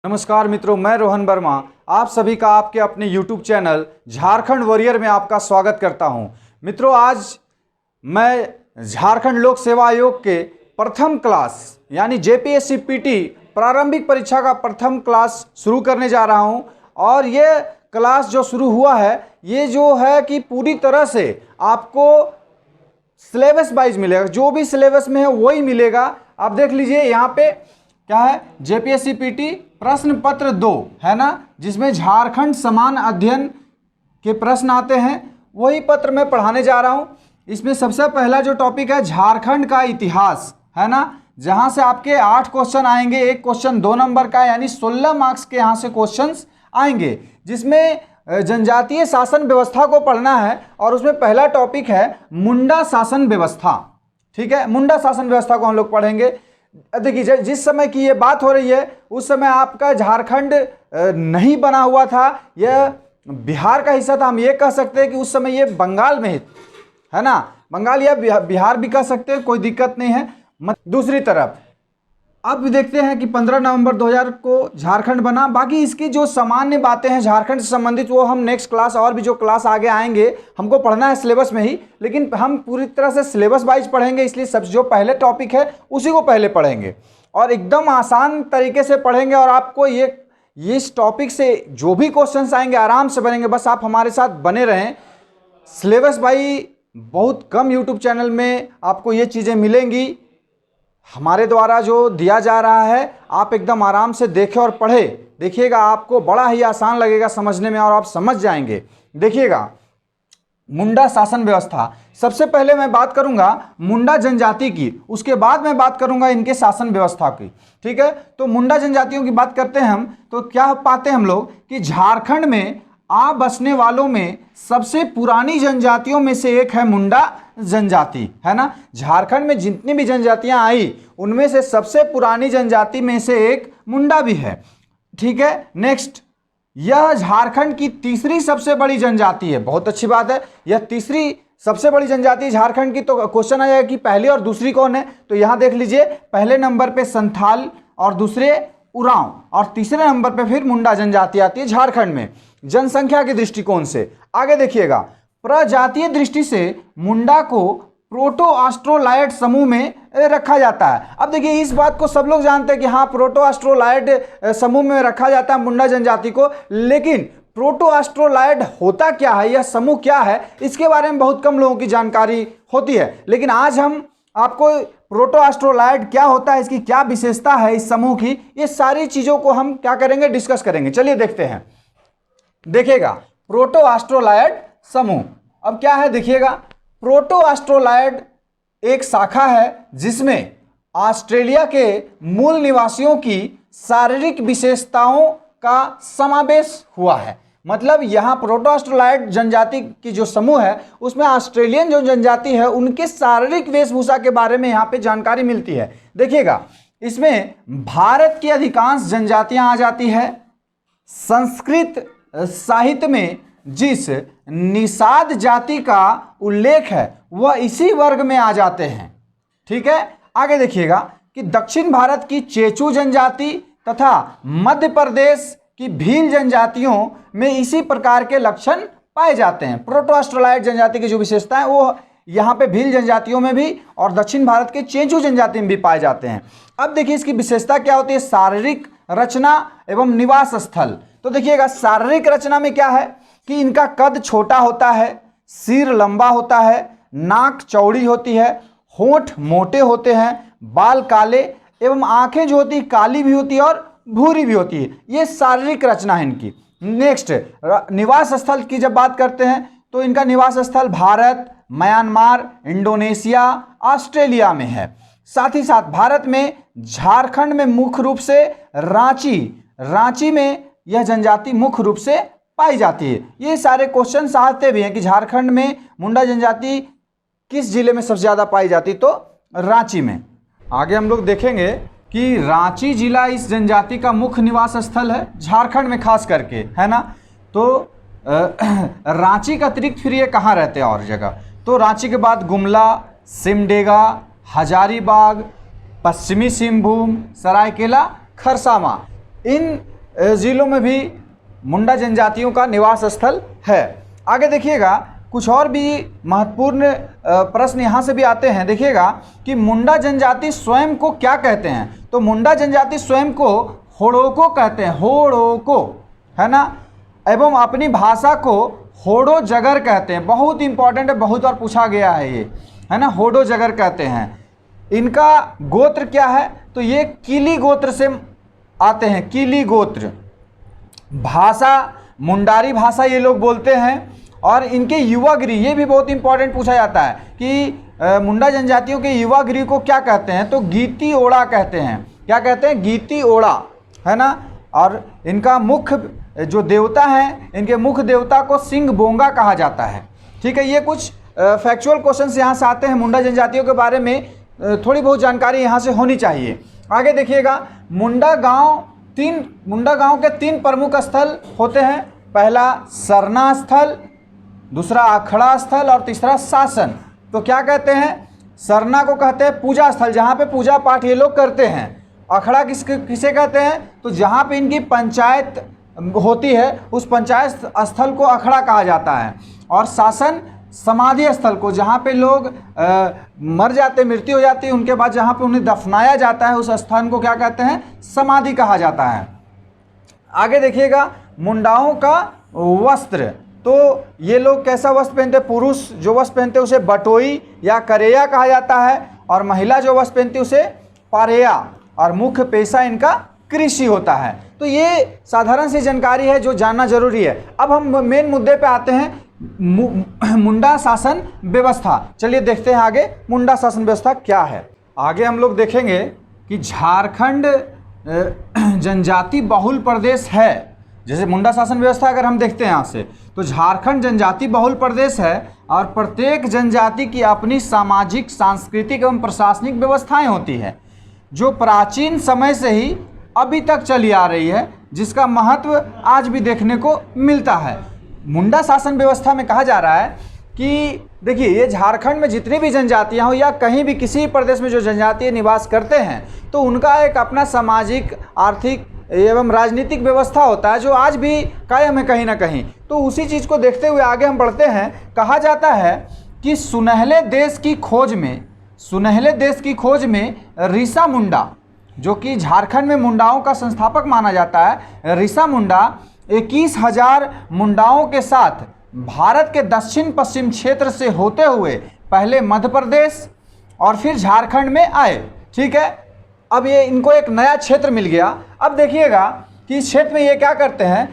नमस्कार मित्रों, मैं रोहन वर्मा आप सभी का आपके अपने YouTube चैनल झारखंड वॉरियर में आपका स्वागत करता हूं। मित्रों, आज मैं झारखंड लोक सेवा आयोग के प्रथम क्लास यानी जेपीएससी पीटी प्रारंभिक परीक्षा का प्रथम क्लास शुरू करने जा रहा हूं। और ये क्लास जो शुरू हुआ है, ये जो है कि पूरी तरह से आपको सिलेबस वाइज मिलेगा। जो भी सिलेबस में है वही मिलेगा। आप देख लीजिए यहाँ पे क्या है, जेपीएससी पीटी प्रश्न पत्र 2 है ना, जिसमें झारखंड समान अध्ययन के प्रश्न आते हैं, वही पत्र मैं पढ़ाने जा रहा हूं। इसमें सबसे पहला जो टॉपिक है झारखंड का इतिहास है ना, जहां से आपके 8 क्वेश्चन आएंगे। एक क्वेश्चन 2 नंबर का यानी 16 मार्क्स के यहां से क्वेश्चंस आएंगे, जिसमें जनजातीय शासन व्यवस्था को पढ़ना है। और उसमें पहला टॉपिक है मुंडा शासन व्यवस्था। ठीक है, मुंडा शासन व्यवस्था को हम लोग पढ़ेंगे। देखिए, जिस समय की ये बात हो रही है उस समय आपका झारखंड नहीं बना हुआ था, यह बिहार का हिस्सा था। हम ये कह सकते हैं कि उस समय ये बंगाल में है ना, बंगाल या बिहार भी कह सकते हैं, कोई दिक्कत नहीं है। दूसरी तरफ अब देखते हैं कि 15 नवंबर 2000 को झारखंड बना। बाकी इसकी जो सामान्य बातें हैं झारखंड से संबंधित, वो हम नेक्स्ट क्लास और भी जो क्लास आगे आएंगे हमको पढ़ना है सिलेबस में ही, लेकिन हम पूरी तरह से सिलेबस वाइज पढ़ेंगे। इसलिए सब जो पहले टॉपिक है उसी को पहले पढ़ेंगे और एकदम आसान तरीके से पढ़ेंगे। और आपको ये इस टॉपिक से जो भी क्वेश्चन आएंगे आराम से बनेंगे। बस आप हमारे साथ बने रहें। सिलेबस भाई बहुत कम यूट्यूब चैनल में आपको ये चीज़ें मिलेंगी, हमारे द्वारा जो दिया जा रहा है। आप एकदम आराम से देखें और पढ़े, देखिएगा आपको बड़ा ही आसान लगेगा समझने में और आप समझ जाएंगे। देखिएगा, मुंडा शासन व्यवस्था, सबसे पहले मैं बात करूंगा मुंडा जनजाति की, उसके बाद मैं बात करूंगा इनके शासन व्यवस्था की। ठीक है, तो मुंडा जनजातियों की बात करते हैं हम, तो क्या पाते हैं हम लोग कि झारखंड में आ बसने वालों में सबसे पुरानी जनजातियों में से एक है मुंडा जनजाति, है ना। झारखंड में जितनी भी जनजातियां आई उनमें से सबसे पुरानी जनजाति में से एक मुंडा भी है। ठीक है, नेक्स्ट, यह झारखंड की तीसरी सबसे बड़ी जनजाति है। बहुत अच्छी बात है, यह तीसरी सबसे बड़ी जनजाति झारखंड की। तो क्वेश्चन आ जाएगा कि पहली और दूसरी कौन है, तो यहां देख लीजिए, पहले नंबर पे संथाल और दूसरे उरांव और तीसरे नंबर पे फिर मुंडा जनजाति आती है झारखंड में जनसंख्या के दृष्टिकोण से। आगे देखिएगा, प्रजातीय दृष्टि से मुंडा को प्रोटो ऑस्ट्रोलाइड समूह में रखा जाता है। अब देखिए, इस बात को सब लोग जानते हैं कि हाँ, प्रोटो ऑस्ट्रोलाइड समूह में रखा जाता है मुंडा जनजाति को, लेकिन प्रोटो ऑस्ट्रोलाइड होता क्या है, यह समूह क्या है, इसके बारे में बहुत कम लोगों की जानकारी होती है। लेकिन आज हम आपको प्रोटो ऑस्ट्रोलाइड क्या होता है, इसकी क्या विशेषता है इस समूह की, ये सारी चीजों को हम क्या करेंगे, डिस्कस करेंगे। चलिए देखते हैं। देखिएगा, प्रोटो ऑस्ट्रोलाइड समूह अब क्या है, देखिएगा, प्रोटो ऑस्ट्रोलाइड एक शाखा है जिसमें ऑस्ट्रेलिया के मूल निवासियों की शारीरिक विशेषताओं का समावेश हुआ है। मतलब यहाँ प्रोटो ऑस्ट्रोलाइड जनजाति की जो समूह है उसमें ऑस्ट्रेलियन जो जनजाति है उनके शारीरिक वेशभूषा के बारे में यहाँ पे जानकारी मिलती है। देखिएगा, इसमें भारत की अधिकांश जनजातियां आ जाती है। संस्कृत साहित्य में जिस निषाद जाति का उल्लेख है वह इसी वर्ग में आ जाते हैं। ठीक है, आगे देखिएगा कि दक्षिण भारत की चेचू जनजाति तथा मध्य प्रदेश की भील जनजातियों में इसी प्रकार के लक्षण पाए जाते हैं। प्रोटो ऑस्ट्रोलाइड जनजाति की जो विशेषता है वो यहाँ पे भील जनजातियों में भी और दक्षिण भारत के चेचू जनजाति में भी पाए जाते हैं। अब देखिए, इसकी विशेषता क्या होती है, शारीरिक रचना एवं निवास स्थल। तो देखिएगा, शारीरिक रचना में क्या है कि इनका कद छोटा होता है, सिर लंबा होता है, नाक चौड़ी होती है, होंठ मोटे होते हैं, बाल काले एवं आंखें जो होती है काली भी होती है और भूरी भी होती है। ये शारीरिक रचना है इनकी। नेक्स्ट, निवास स्थल की जब बात करते हैं तो इनका निवास स्थल भारत, म्यांमार, इंडोनेशिया, ऑस्ट्रेलिया में है। साथ ही साथ भारत में झारखंड में मुख्य रूप से रांची में यह जनजाति मुख्य रूप से पाई जाती है। ये सारे क्वेश्चन आते भी हैं कि झारखंड में मुंडा जनजाति किस जिले में सबसे ज्यादा पाई जाती, तो रांची में। आगे हम लोग देखेंगे कि रांची जिला इस जनजाति का मुख्य निवास स्थल है झारखंड में खास करके, है ना। तो रांची के अतिरिक्त फिर ये कहाँ रहते हैं और जगह, तो रांची के बाद गुमला, सिमडेगा, हजारीबाग, पश्चिमी सिंहभूम, सरायकेला, खरसावां, इन जिलों में भी मुंडा जनजातियों का निवास स्थल है। आगे देखिएगा, कुछ और भी महत्वपूर्ण प्रश्न यहाँ से भी आते हैं। देखिएगा कि मुंडा जनजाति स्वयं को क्या कहते हैं। तो मुंडा जनजाति स्वयं को होड़ोको कहते हैं, होड़ोको, है ना, एवं अपनी भाषा को होड़ो जगर कहते हैं। बहुत इंपॉर्टेंट है, बहुत बार पूछा गया है ये, है ना, होड़ो जगर कहते हैं। इनका गोत्र क्या है, तो ये कीली गोत्र से आते हैं, कीली गोत्र। भाषा मुंडारी भाषा ये लोग बोलते हैं। और इनके युवागिरी, ये भी बहुत इंपॉर्टेंट पूछा जाता है कि मुंडा जनजातियों के युवागिरी को क्या कहते हैं, तो गीती ओड़ा कहते हैं। क्या कहते हैं, गीती ओड़ा, है ना। और इनका मुख्य जो देवता है, इनके मुख्य देवता को सिंह बोंगा कहा जाता है। ठीक है, ये कुछ फैक्चुअल क्वेश्चंस यहाँ से आते हैं। मुंडा जनजातियों के बारे में थोड़ी बहुत जानकारी यहाँ से होनी चाहिए। आगे देखिएगा, मुंडा गांव के 3 प्रमुख स्थल होते हैं। पहला सरना स्थल, दूसरा अखड़ा स्थल और तीसरा शासन। तो क्या कहते हैं, सरना को कहते हैं पूजा स्थल, जहाँ पे पूजा पाठ ये लोग करते हैं। अखड़ा किसे कहते हैं, तो जहाँ पे इनकी पंचायत होती है उस पंचायत स्थल को अखड़ा कहा जाता है। और शासन समाधि स्थल को, जहाँ पे लोग मर जाते, मृत्यु हो जाती है, उनके बाद जहाँ पे उन्हें दफनाया जाता है उस स्थान को क्या कहते हैं, समाधि कहा जाता है। आगे देखिएगा, मुंडाओं का वस्त्र, तो ये लोग कैसा वस्त्र पहनते हैं, पुरुष जो वस्त्र पहनते हैं उसे बटोई या करेया कहा जाता है, और महिला जो वस्त्र पहनती है उसे पारेया, और मुख्य पेशा इनका कृषि होता है। तो ये साधारण सी जानकारी है जो जानना जरूरी है। अब हम मेन मुद्दे पे आते हैं, मुंडा शासन व्यवस्था। चलिए देखते हैं आगे मुंडा शासन व्यवस्था क्या है। आगे हम लोग देखेंगे कि झारखंड जनजाति बहुल प्रदेश है। जैसे मुंडा शासन व्यवस्था अगर हम देखते हैं यहाँ से, तो झारखंड जनजाति बहुल प्रदेश है और प्रत्येक जनजाति की अपनी सामाजिक, सांस्कृतिक एवं प्रशासनिक व्यवस्थाएं होती है जो प्राचीन समय से ही अभी तक चली आ रही है, जिसका महत्व आज भी देखने को मिलता है। मुंडा शासन व्यवस्था में कहा जा रहा है कि देखिए, ये झारखंड में जितनी भी जनजातियां हो या कहीं भी किसी प्रदेश में जो जनजातीय निवास करते हैं, तो उनका एक अपना सामाजिक, आर्थिक एवं राजनीतिक व्यवस्था होता है जो आज भी कायम है कहीं ना कहीं। तो उसी चीज़ को देखते हुए आगे हम बढ़ते हैं। कहा जाता है कि सुनहले देश की खोज में ऋषा मुंडा, जो कि झारखंड में मुंडाओं का संस्थापक माना जाता है, ऋषा मुंडा 21,000 मुंडाओं के साथ भारत के दक्षिण पश्चिम क्षेत्र से होते हुए पहले मध्य प्रदेश और फिर झारखंड में आए। ठीक है, अब ये इनको एक नया क्षेत्र मिल गया। अब देखिएगा कि इस क्षेत्र में ये क्या करते हैं,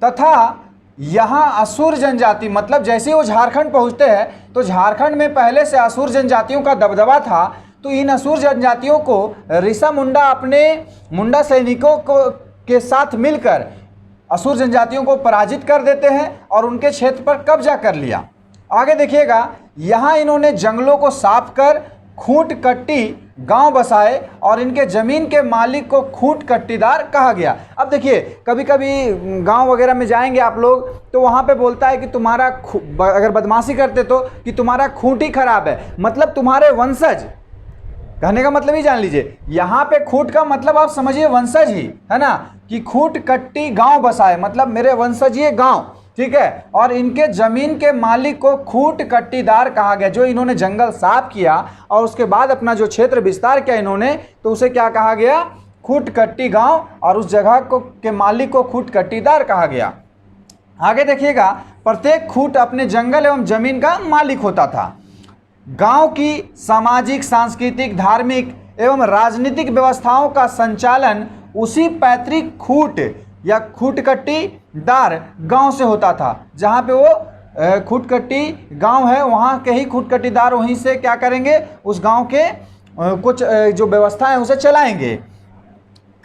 तथा यहाँ असुर जनजाति, मतलब जैसे वो झारखंड पहुँचते हैं तो झारखंड में पहले से असुर जनजातियों का दबदबा था। तो इन असुर जनजातियों को ऋषा मुंडा अपने मुंडा सैनिकों के साथ मिलकर असुर जनजातियों को पराजित कर देते हैं और उनके क्षेत्र पर कब्जा कर लिया। आगे देखिएगा, यहाँ इन्होंने जंगलों को साफ कर खूंट कट्टी गांव बसाए और इनके ज़मीन के मालिक को खूंट कट्टीदार कहा गया। अब देखिए, कभी कभी गांव वगैरह में जाएंगे आप लोग तो वहाँ पे बोलता है कि तुम्हारा अगर बदमाशी करते तो कि तुम्हारा खूंट ही खराब है, मतलब तुम्हारे वंशज, कहने का मतलब ही जान लीजिए। यहाँ पे खूंट का मतलब आप समझिए वंशज ही, है ना, कि खूंट कट्टी गांव बसाए, मतलब मेरे वंशज ये गांव। ठीक है, और इनके जमीन के मालिक को खूंट कट्टीदार कहा गया। जो इन्होंने जंगल साफ किया और उसके बाद अपना जो क्षेत्र विस्तार किया इन्होंने, तो उसे क्या कहा गया, खूंट कट्टी गांव, और उस जगह को के मालिक को खूंट कट्टीदार कहा गया। आगे देखिएगा, प्रत्येक खूंट अपने जंगल एवं जमीन का मालिक होता था। गांव की सामाजिक, सांस्कृतिक, धार्मिक एवं राजनीतिक व्यवस्थाओं का संचालन उसी पैतृक खूंट या खूंटकट्टीदार गांव से होता था। जहां पे वो खूंटकट्टी गांव है वहां के ही खूंटकट्टीदार वहीं से क्या करेंगे, उस गांव के कुछ जो व्यवस्था है उसे चलाएंगे।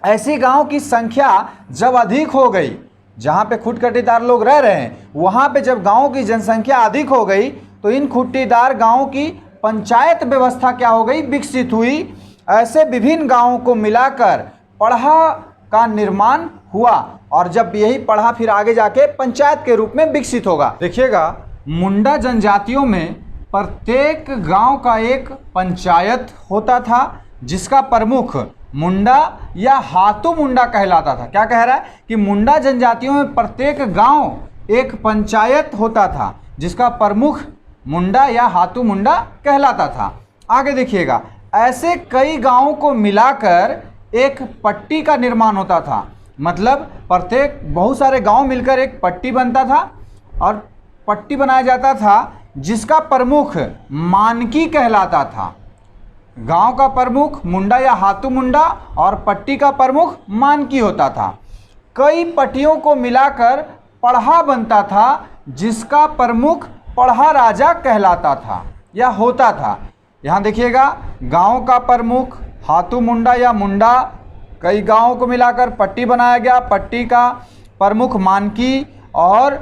ऐसी गांव की संख्या जब अधिक हो गई, जहां पे खूंटकट्टीदार लोग रह रहे हैं वहां पे जब गांवों की जनसंख्या अधिक हो गई तो इन खूंटीदार गांवों की पंचायत व्यवस्था क्या हो गई, विकसित हुई। ऐसे विभिन्न गांवों को मिलाकर पढ़ा का निर्माण हुआ और जब यही पढ़ा फिर आगे जाके पंचायत के रूप में विकसित होगा। देखिएगा, मुंडा जनजातियों में प्रत्येक गांव का एक पंचायत होता था जिसका प्रमुख मुंडा या हाथू मुंडा कहलाता था। क्या कह रहा है कि मुंडा जनजातियों में प्रत्येक गांव एक पंचायत होता था जिसका प्रमुख मुंडा या हाथू मुंडा कहलाता था। आगे देखिएगा, ऐसे कई गांवों को मिलाकर एक पट्टी का निर्माण होता था। मतलब प्रत्येक बहुत सारे गांव मिलकर एक पट्टी बनता था और पट्टी बनाया जाता था जिसका प्रमुख मानकी कहलाता था। गांव का प्रमुख मुंडा या हाथू मुंडा और पट्टी का प्रमुख मानकी होता था। कई पट्टियों को मिलाकर पढ़ा बनता था जिसका प्रमुख पढ़ा राजा कहलाता था या होता था। यहाँ देखिएगा, गांव का प्रमुख हाथू मुंडा या मुंडा, कई गांवों को मिलाकर पट्टी बनाया गया, पट्टी का प्रमुख मानकी, और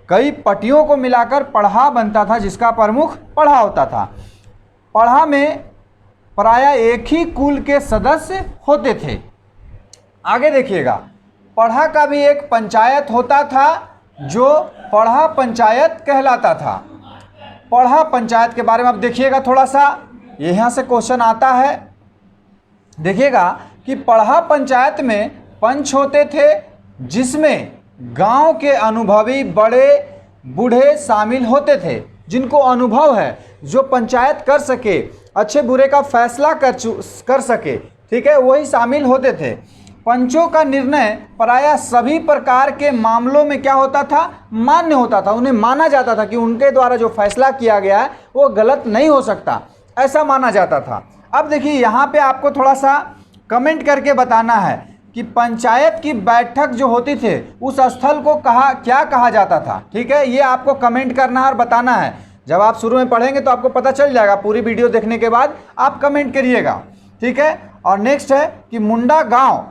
कई पट्टियों को मिलाकर पढ़ा बनता था जिसका प्रमुख पढ़ा होता था। पढ़ा में प्रायः एक ही कुल के सदस्य होते थे। आगे देखिएगा, पढ़ा का भी एक पंचायत होता था जो पढ़ा पंचायत कहलाता था। पढ़ा पंचायत के बारे में अब देखिएगा थोड़ा सा, यहाँ से क्वेश्चन आता है। देखिएगा कि पढ़ा पंचायत में पंच होते थे जिसमें गांव के अनुभवी बड़े बूढ़े शामिल होते थे, जिनको अनुभव है, जो पंचायत कर सके, अच्छे बुरे का फैसला कर सके, ठीक है, वही शामिल होते थे। पंचों का निर्णय प्रायः सभी प्रकार के मामलों में क्या होता था, मान्य होता था। उन्हें माना जाता था कि उनके द्वारा जो फैसला किया गया है वो गलत नहीं हो सकता, ऐसा माना जाता था। अब देखिए, यहाँ पे आपको थोड़ा सा कमेंट करके बताना है कि पंचायत की बैठक जो होती थे उस स्थल को क्या कहा जाता था। ठीक है, ये आपको कमेंट करना है और बताना है। जब आप शुरू में पढ़ेंगे तो आपको पता चल जाएगा, पूरी वीडियो देखने के बाद आप कमेंट करिएगा। ठीक है, और नेक्स्ट है कि मुंडा गांव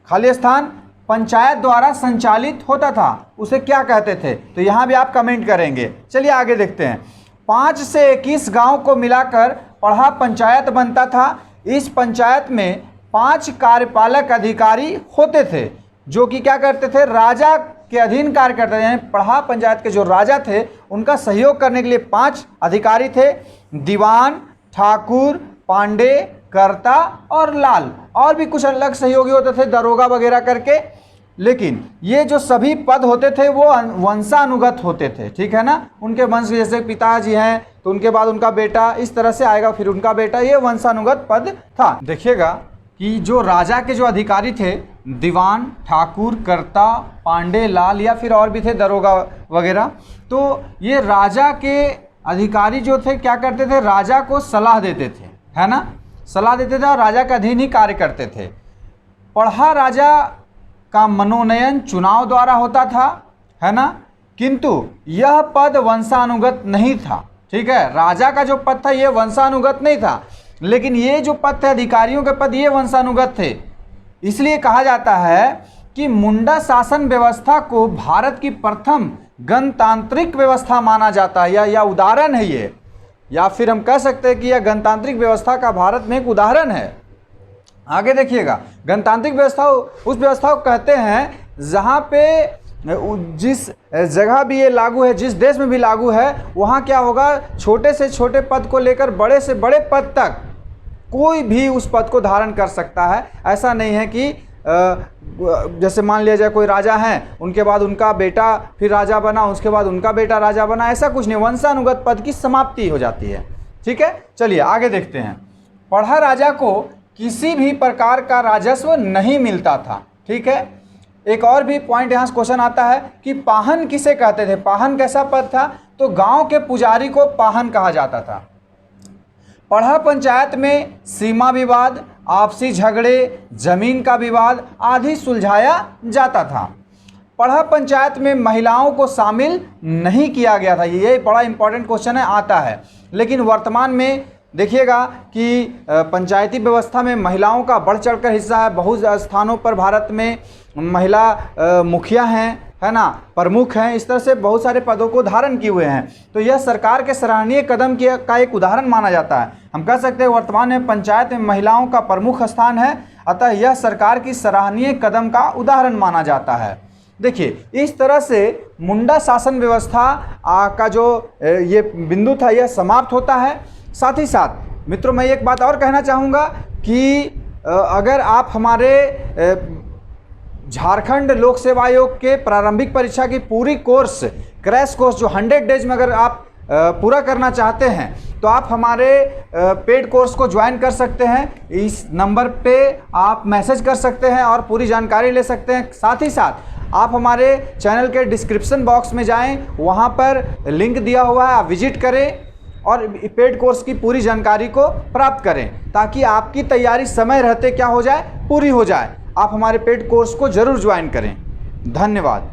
खाली स्थान पंचायत द्वारा संचालित होता था, उसे क्या कहते थे, तो यहाँ भी आप कमेंट करेंगे। चलिए आगे देखते हैं। 5 से 21 गांव को मिलाकर पढ़ा पंचायत बनता था। इस पंचायत में 5 कार्यपालक अधिकारी होते थे जो कि क्या करते थे, राजा के अधीन कार्य करते थे। यानी पढ़ा पंचायत के जो राजा थे उनका सहयोग करने के लिए 5 अधिकारी थे, दीवान, ठाकुर, पांडे, कर्ता और लाल। और भी कुछ अलग सहयोगी होते थे, दरोगा वगैरह करके। लेकिन ये जो सभी पद होते थे वो वंशानुगत होते थे। ठीक है ना, उनके वंश, जैसे पिताजी हैं तो उनके बाद उनका बेटा, इस तरह से आएगा, फिर उनका बेटा, ये वंशानुगत पद था। देखिएगा कि जो राजा के जो अधिकारी थे, दीवान, ठाकुर, कर्ता, पांडे, लाल, या फिर और भी थे दरोगा वगैरह, तो ये राजा के अधिकारी जो थे क्या करते थे, राजा को सलाह देते थे, है ना, सलाह देते थे और राजा के अधीन ही कार्य करते थे। पढ़ा राजा का मनोनयन चुनाव द्वारा होता था, है ना, किंतु यह पद वंशानुगत नहीं था। ठीक है, राजा का जो पद था ये वंशानुगत नहीं था, लेकिन ये जो पद थे अधिकारियों के पद, ये वंशानुगत थे। इसलिए कहा जाता है कि मुंडा शासन व्यवस्था को भारत की प्रथम गणतांत्रिक व्यवस्था माना जाता है, या उदाहरण है ये, या फिर हम कह सकते हैं कि यह गणतांत्रिक व्यवस्था का भारत में एक उदाहरण है। आगे देखिएगा, गणतांत्रिक व्यवस्था उस व्यवस्था को कहते हैं जहाँ पे जिस जगह भी ये लागू है, जिस देश में भी लागू है, वहाँ क्या होगा, छोटे से छोटे पद को लेकर बड़े से बड़े पद तक कोई भी उस पद को धारण कर सकता है। ऐसा नहीं है कि जैसे मान लिया जाए कोई राजा हैं, उनके बाद उनका बेटा फिर राजा बना, उसके बाद उनका बेटा राजा बना, ऐसा कुछ नहीं। वंशानुगत पद की समाप्ति हो जाती है। ठीक है, चलिए आगे देखते हैं। पढ़ा राजा को किसी भी प्रकार का राजस्व नहीं मिलता था। ठीक है, एक और भी पॉइंट यहाँ से क्वेश्चन आता है कि पाहन किसे कहते थे। पाहन कैसा पद था, तो गांव के पुजारी को पाहन कहा जाता था। पढ़ा पंचायत में सीमा विवाद, आपसी झगड़े, जमीन का विवाद आदि सुलझाया जाता था। पढ़ा पंचायत में महिलाओं को शामिल नहीं किया गया था। ये बड़ा इंपॉर्टेंट क्वेश्चन है, आता है। लेकिन वर्तमान में देखिएगा कि पंचायती व्यवस्था में महिलाओं का बढ़ चढ़कर हिस्सा है। बहुत स्थानों पर भारत में महिला मुखिया हैं, है ना, प्रमुख हैं, इस तरह से बहुत सारे पदों को धारण किए हुए हैं। तो यह सरकार के सराहनीय कदम का एक उदाहरण माना जाता है। हम कह सकते हैं वर्तमान में पंचायत में महिलाओं का प्रमुख स्थान है, अतः यह सरकार की सराहनीय कदम का उदाहरण माना जाता है। देखिए, इस तरह से मुंडा शासन व्यवस्था का जो ये बिंदु था यह समाप्त होता है। साथ ही साथ मित्रों, मैं एक बात और कहना चाहूँगा कि अगर आप हमारे झारखंड लोक सेवा आयोग के प्रारंभिक परीक्षा की पूरी कोर्स क्रैश कोर्स जो 100 डेज में अगर आप पूरा करना चाहते हैं तो आप हमारे पेड कोर्स को ज्वाइन कर सकते हैं। इस नंबर पे आप मैसेज कर सकते हैं और पूरी जानकारी ले सकते हैं। साथ ही साथ आप हमारे चैनल के डिस्क्रिप्शन बॉक्स में जाएं, वहां पर लिंक दिया हुआ है, आप विजिट करें और पेड कोर्स की पूरी जानकारी को प्राप्त करें ताकि आपकी तैयारी समय रहते क्या हो जाए, पूरी हो जाए। आप हमारे पेड कोर्स को जरूर ज्वाइन करें। धन्यवाद।